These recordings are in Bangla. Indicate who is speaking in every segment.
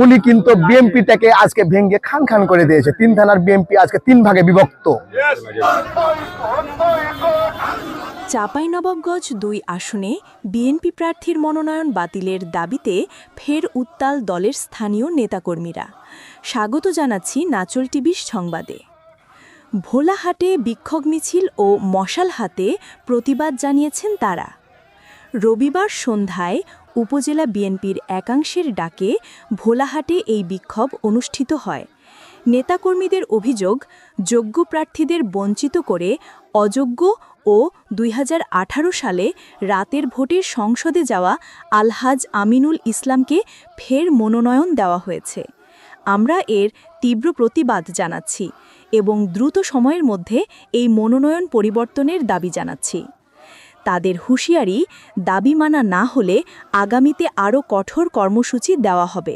Speaker 1: উনি কিন্তু বিএনপিটাকে আজকে ভেঙে খান খান করে দিয়েছে। 3 থানার বিএনপি আজকে 3 ভাগে বিভক্ত।
Speaker 2: চাঁপাইনবাবগঞ্জ 2 আসনে বিএনপি প্রার্থীর মনোনয়ন বাতিলের দাবিতে ফের উত্তাল দলের স্থানীয় নেতাকর্মীরা। স্বাগত জানাচ্ছি নাচল টিভি সংবাদে। ভোলাহাটে বিক্ষোভ মিছিল ও মশাল হাতে প্রতিবাদ জানিয়েছেন তারা। রবিবার সন্ধ্যায় উপজেলা বিএনপির একাংশের ডাকে ভোলাহাটে এই বিক্ষোভ অনুষ্ঠিত হয়। নেতাকর্মীদের অভিযোগ, যোগ্য প্রার্থীদের বঞ্চিত করে অযোগ্য ও 2018 সালে রাতের ভোটে সংসদে যাওয়া আলহাজ আমিনুল ইসলামকে ফের মনোনয়ন দেওয়া হয়েছে। আমরা এর তীব্র প্রতিবাদ জানাচ্ছি এবং দ্রুত সময়ের মধ্যে এই মনোনয়ন পরিবর্তনের দাবি জানাচ্ছি। তাদের হুঁশিয়ারি, দাবি মানা না হলে আগামীতে আরও কঠোর কর্মসূচি দেওয়া হবে।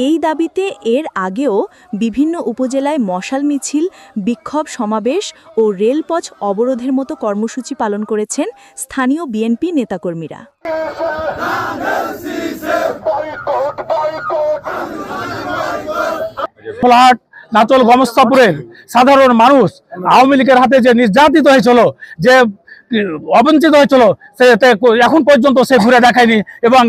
Speaker 2: এই দাবিতে এর আগেও বিভিন্ন উপজেলায় মশাল মিছিল, বিক্ষোভ সমাবেশ ও রেলপথ অবরোধের মতো কর্মসূচি পালন করেছেন স্থানীয় বিএনপি নেতাকর্মীরা।
Speaker 3: ভোলাহাট নাচল গমস্তাপুরের সাধারণ মানুষ আওয়ামী লীগের হাতে যে নির্যাতিত হয়েছিল, যে অবঞ্চিত হয়েছিল, সে এখন পর্যন্ত সে ঘুরে দেখায়নি এবং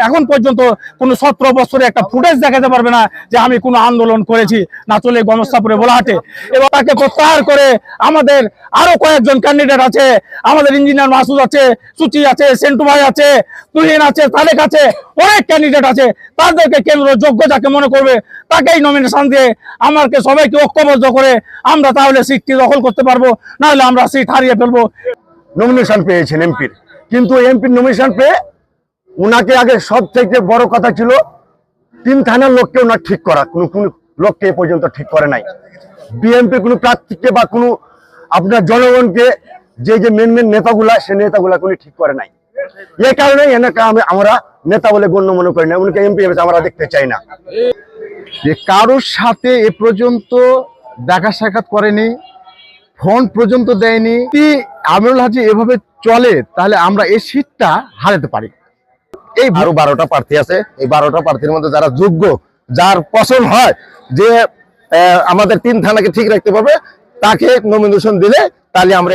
Speaker 3: এখন পর্যন্ত কোনো 17 বছরে একটা ফুটেজ দেখাতে পারবে না যে আমি কোনো আন্দোলন করেছি নাচলে গমস্তাপুরে ভোলাহাটে। এবং তাকে প্রত্যাহার করে আমাদের আরো কয়েকজন ক্যান্ডিডেট আছে, আমাদের ইঞ্জিনিয়ার মাসুদ আছে, সুচি আছে, সেন্টু ভাই আছে, তুহিন আছে, তালেক আছে, অনেক ক্যান্ডিডেট আছে। তাদেরকে কেন্দ্র যোগ্য যাকে মনে করবে তাকেই নমিনেশন দিয়ে আমাকে সবাইকে ঐক্যবদ্ধ করে আমরা তাহলে সিটটি দখল করতে পারবো, নাহলে আমরা সিট হারিয়ে ফেলবো।
Speaker 1: নমিনেশন পেয়েছেন এমপির, কিন্তু এমপির নমিনেশন পেয়ে উনাকে আগে সব থেকে বড় কথা ছিল 3 থানার লোককে ওনার ঠিক করা। কোনো লোককে এ পর্যন্ত ঠিক করে নাই। বিএনপি কোনো প্রার্থীকে বা কোনো আপনার জনগণকে যে মেন নেতাগুলা, সে নেতাগুলা কোনো ঠিক করে নাই। এই কারণে এনাকে আমরা নেতা বলে গণ্য মনে করি না, উনকে এমপি আমরা দেখতে চাই না।
Speaker 4: যে কারোর সাথে এ পর্যন্ত দেখা সাক্ষাৎ করেনি, ফোন পর্যন্ত দেয়নি। আমিনুল হাজি এভাবে চলে তাহলে আমরা এই সিটটা হারাতে পারি।
Speaker 1: এই আরো 12টা প্রার্থী আছে, এই 12টা প্রার্থীর মধ্যে যারা যোগ্য, যার পছন্দ হয় যে আমাদের 3 থানাকে ঠিক রাখতে পারবে, তাকে নমিনেশন দিলে তাহলে আমরা